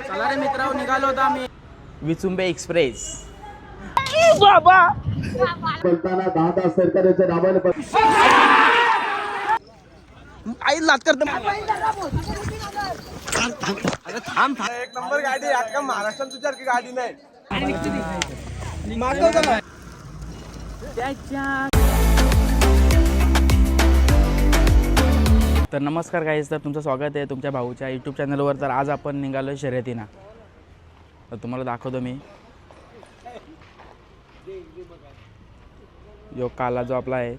चला रे मित्रांनो, निघालो होतो आम्ही विचुंबे एक्सप्रेस. बाबा बोलताना 10 सरकारच्या नावाने आई लात करते. अरे थांब थांब, एक नंबर गाडी आहे. अख्खा महाराष्ट्रात तुझ्यासारखी गाडी नाही. तर नमस्कार गाईज, तर तुमचं स्वागत आहे तुमच्या भाऊच्या यूट्यूब चॅनलवर. तर आज आपण निघालो शर्यतीना. तर तुम्हाला दाखवतो मी यो काला जो आपला आहे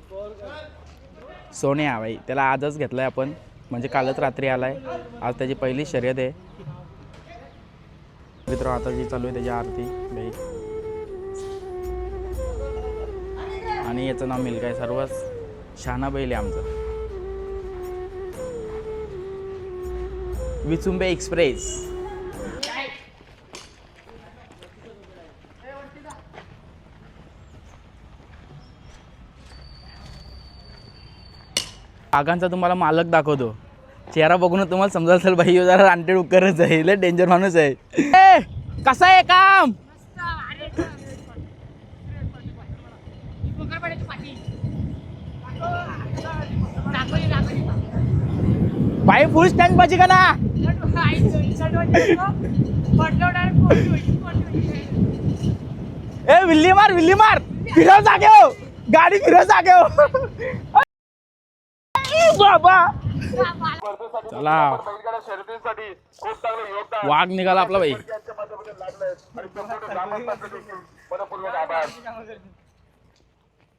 सोन्या भाई, त्याला आजच घेतलाय आपण, म्हणजे कालच रात्री आलाय. आज त्याची पहिली शर्यत आहे मित्र. आता जी चालू आहे त्याची आरती भाई, आणि याचं नाव मिल्क आहे. सर्वच शहाणा बैल आहे आमचा विचुंबे एक्सप्रेस. काकांचा तुम्हाला मालक दाखवतो. चेहरा बघून तुम्हाला समजा असेल भाई, जरा रानटेड उकरच आहे, लय डेंजर माणूस आहे. कसं आहे काम भाई? फुल स्टँड पाहिजे का ना? ए विल्ली मार फिरव जागेव, गाडी फिरव जागेव. बाबा चला, वाघ निघाला आपला भाई.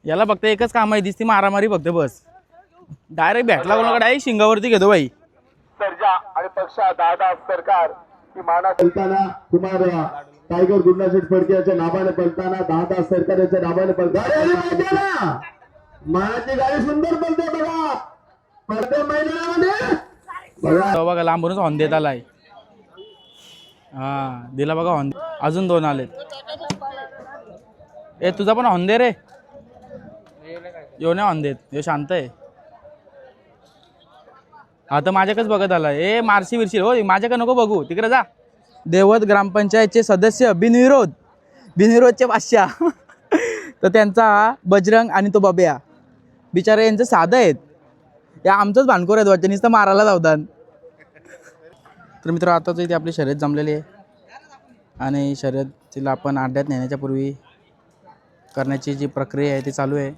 याला फक्त एकच काम आहे, दिसती मारामारी फक्त, बस. डायरेक्ट भेटला कोणाकडे आहे शिंगावरती घेतो भाई. सर्जा आणि पक्षा 10 सरकार की माना बोलताना तुम्हाला टायगर गुंडाशेठ फडकेच्या नावाने बोलताना 10 सरकारच्या नावाने बोलताना मानाची गाडी सुंदर बोलते बघा. पडते मैदानामध्ये बघा बघा, लांबूनच हॉर्न देत आलाय. हा दिला बघा हॉर्न. अजून 2 आलेत. ए तुझा पण हॉर्न दे रे. यो नाही हॉर्न देत, यो शांत आहे. हा तर माझ्याकडेच बघत आला. ए मारशी विरशी हो, माझ्याकडे नको बघू, तिकडे जा. देवत ग्रामपंचायतचे सदस्य बिनविरोधचे बादशाह. तर त्यांचा बजरंग आणि तो बब्या, बिचारे यांचं साधं आहेत. या आमचंच भानकोर आहेत वाटतं, नुसतं मारायला जावतात. तर मित्र, आताच इथे आपली शर्यत जमलेली आहे, आणि शर्यतीला आपण अड्ड्यात नेण्याच्या पूर्वी करण्याची जी प्रक्रिया आहे ती चालू आहे.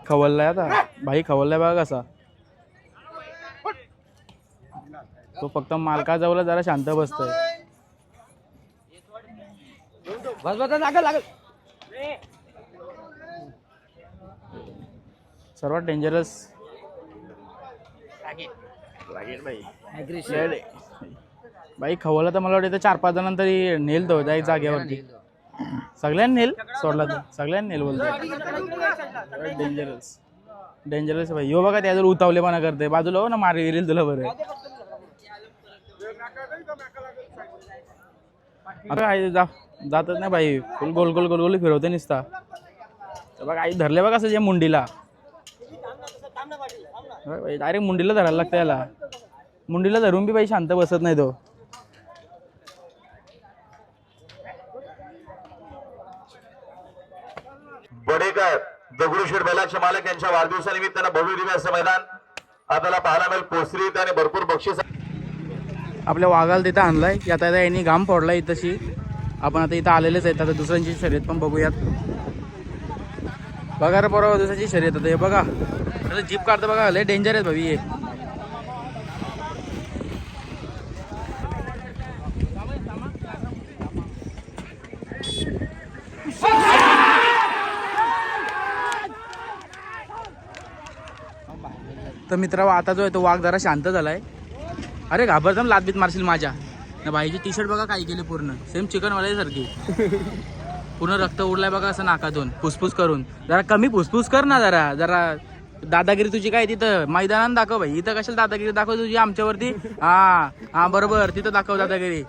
खवललाय आता भाई, खवललाय बघा कसा. तो फक्त मालकाजवळ जरा शांत बसतोय. लागल. सर्वात डेंजरस भाई खवला तर मला वाटतं 4-5 जणांना तरी नेल तो त्या जागेवरती. सगळ्यांनी नेल सोडला तर, सगळ्यांनी नेल बोलतो. डेंजरस भाई. यो बघा त्याजवळ उतावलेपणा करते, बाजूला हो ना, मार येईल तुला बरं. आता जातच नाही भाई, फुल गोल गोल गोल गोल फिरवते निसता. बघा आई धरले बघा असं जे मुंडीला, डायरेक्ट मुंडीला धरायला लागतं याला. मुंडीला धरून बी बाई शांत बसत नाही तो. बडेकर दगडूशेठ बैलाचे मालक यांच्या वाढदिवसानिमित्तानं भव्य दिव्य असं मैदान आपल्याला पाहायला मिळेल. पोचरी आणि भरपूर बक्षीस आपल्या वाघाला तिथं आणलाय. आता यांनी घाम फोडलाय तशी. आपण आता इथं आलेलेच आहेत. आता दुसऱ्यांची शर्यत पण बघूयात. बघा रे बरोबर, दुसऱ्याची शर्यत. आता हे बघा जीप काढतं बघा, लय डेंजर आहेत भावी हे. तर मित्रांनो, आता जो आहे तो वाघ जरा शांत झालाय. अरे घाबरता ना, लादबीत मारशील माझ्या. ना भाईची टी शर्ट बघा काय केली, पूर्ण सेम चिकनवाल्यासारखी. पूर्ण रक्त उडलाय बघा असं नाकातून, फुसफुस करून. जरा कमी फुसफुस कर ना, जरा दादागिरी तुझी काय तिथं मैदानात दाखव भाई, इथं कशाला दादागिरी दाखव तुझी आमच्यावरती. हा हा बरोबर, तिथं दाखव दादागिरी.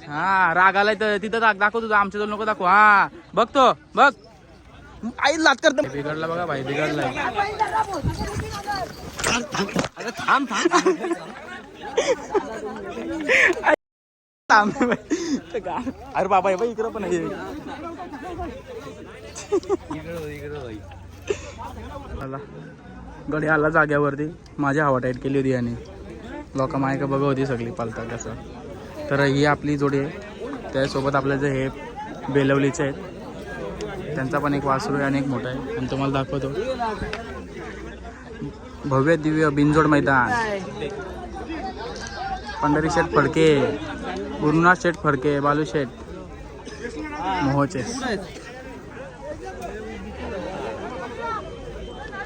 हा राग आलाय तर तिथं दाखव तुझं, आमच्या नको दाखव. हा बघतो बघ, आई लात करतो. बिघडला बघा भाई, बिघडलाय. अरे थांब थांब. अरे बाबा बाई इकडं पण आहे. गडी आला जाग्यावरती, माझी हवा टाईट केली होती आणि लोक मायका बघा होती सगळी पालतात कसं. तर ही आपली जोडी आहे, त्यासोबत आपल्या जे हे बेलवलीचे आहेत त्यांचा पण एक वासरू आहे आणि एक मोठा आहे, आणि तुम्हाला दाखवतो. भव्य दिव्य बिनजोड मैदान. पंढरी शेठ फडके, गुरुनाथ शेठ फडके, बालू शेठ मोहोचे,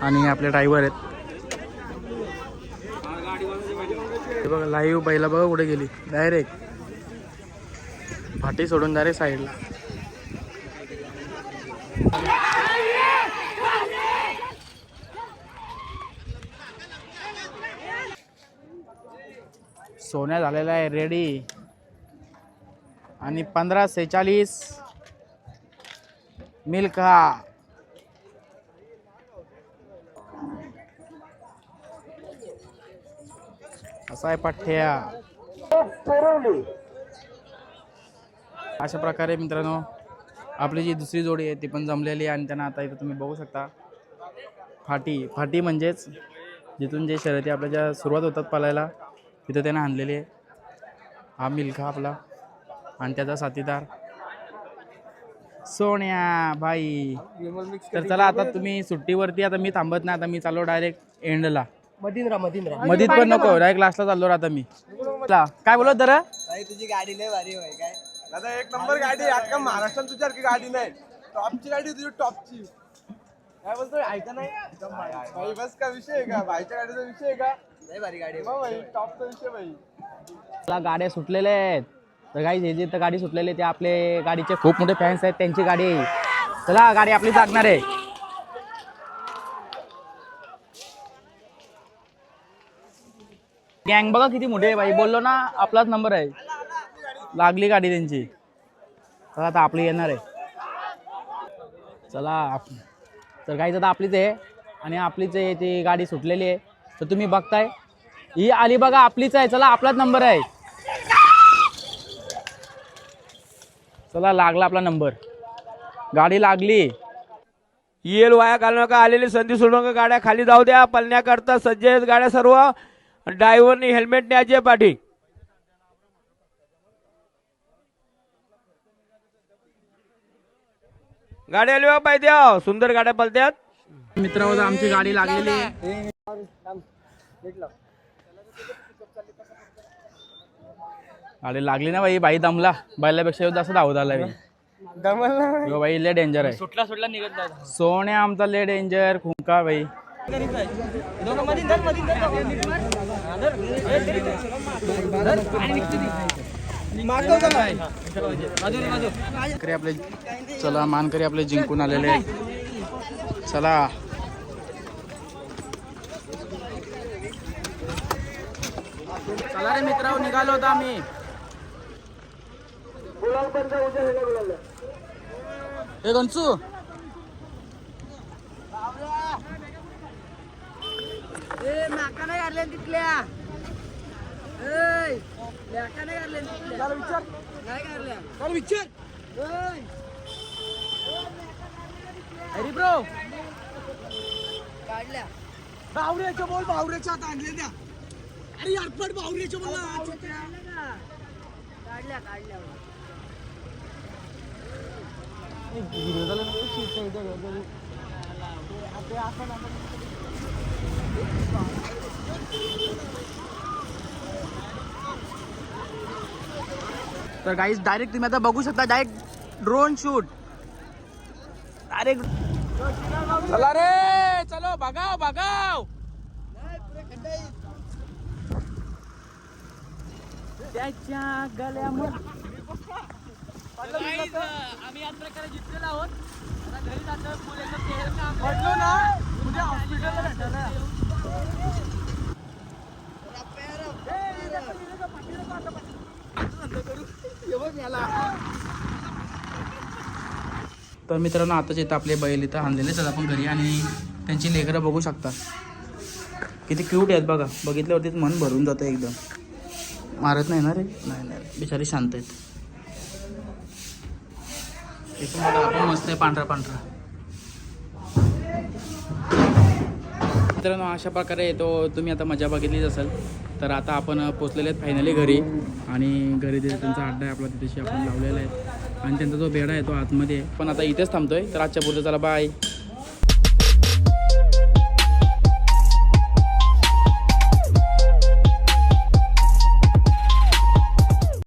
आणि हे आपले ड्रायव्हर आहेत. हे बघा लाईव्ह बैला बघा कुठे गेली, डायरेक्ट फाटी सोडून डायरेक्ट साईडला. सोन्या झालेला आहे रेडी, आणि 1546 मिल्खा. असा आहे पाठ्या. अशा प्रकारे मित्रांनो आपली जी दुसरी जोडी आहे ती पण जमलेली आहे, आणि त्यांना आता इथं तुम्ही बघू शकता फाटी म्हणजेच जिथून जे शर्यती आपल्या ज्या सुरुवात होतात पळायला तिथं त्यांना आणलेली आहे. हा मिल्खा आपला आणि त्याचा साथीदार सोन्या भाई. तर चला आता तुम्ही सुट्टीवरती, आता मी थांबत नाही, आता मी चाललो डायरेक्ट एंडला. मधीत पण नको, डायरेक्ट लास्टला चाललो आता मी. काय बोलत जरा तुझी गाडी लय भारी होय काय दादा, एक नंबर गाडी. अख्खा महाराष्ट्रात तुझ्यासारखी गाडी नाही. टॉपची गाडी तुझी, टॉपची. काय बोलतोय ऐका नाही भाई, बस का विषय आहे का, भाईच्या गाडीचा विषय आहे का, लय भारी गाडी आहे भाई, टॉपचा विषय भाई. चला गाड्या सुटलेल्या आहेत. तर काही जे जे गाडी सुटलेले ते आपले गाडीचे खूप मोठे फॅन्स आहेत, त्यांची गाडी आहे. चला गाडी आपली लागणार आहे. गँग बघा किती मोठी आहे भाई, बोललो ना आपलाच नंबर आहे. लागली गाडी त्यांची. चला आता आपली येणार आहे. चला तर गाईच आता आपलीच आहे, आणि आपलीच आहे ती गाडी सुटलेली आहे. तर तुम्ही बघताय ही आली बघा, आपलीच आहे. चला आपलाच नंबर आहे. चला लागला आपला नंबर, गाडी लागली. येल वाया घालू नका, आलेली संधी सोडू नका, गाड्या खाली जाऊ द्या. पळण्याकरता सज्ज आहेत गाड्या सर्व. ड्रायव्हरनी हेल्मेट न्यायचे पाठी. गाड्या लिहा पाहिजे, सुंदर गाड्या पळत्यात. मित्रांनो आमची गाडी लागलेली आहे. गाडी लागली ना भाई, बाई दमला, बैलापेक्षा जास्त धावत आला बाई. लय डेंजर आहे, सुटला निघत सोन्या आमचा लय डेंजर खुंका भाई. आपले चला मानकरी आपले जिंकून आलेले. चला चला रे मित्रांनो, निघालो होतो आम्ही. हे गंचू नाका नाही काढले तिथल्या, नाका नाही काढले तिथल्या, विचार नाही काढल्या, विचार अरे ब्रो काढल्या. बावऱ्याच्या बोल, बावऱ्याच्या आता आणले द्या. अरे यारपट बावऱ्याच्या बोल काढल्या काढल्या. तर गाईज डायरेक्ट तुम्ही आता बघू शकता, डायरेक्ट ड्रोन शूट डायरेक्ट. चला रे चलो, बघाव बघाव. त्याच्या गळ्यामध्ये आम्ही याच प्रकारे जिंकलेलो आहोत. घरी जातो, म्हटलो ना तुझ्या हॉस्पिटलला तर मित्रांनो आताच इथं आपले बैल इथं आणलेलेच आहेत आपण घरी आणि त्यांची लेकरं बघू शकता किती क्यूट आहेत बघा. बघितल्यावरतीच मन भरून जातं एकदम. मारत नाही ना रे? नाही बिचारी शांत आहेत. एकदम बघा आपण मस्त आहे पांढरा पांढरा. मित्रांनो अशा प्रकारे तो तुम्ही आता मजा बघितलीच असेल. तर आता आपण पोचलेले आहेत फायनली घरी आणि घरी तिथे त्यांचा अड्डा आहे आपला तिथेशी आपण लावलेला आहे आणि त्यांचा जो बेडा आहे तो आतमध्ये आहे. पण आता इथेच थांबतोय. तर आजच्या पुरतं चला बाय.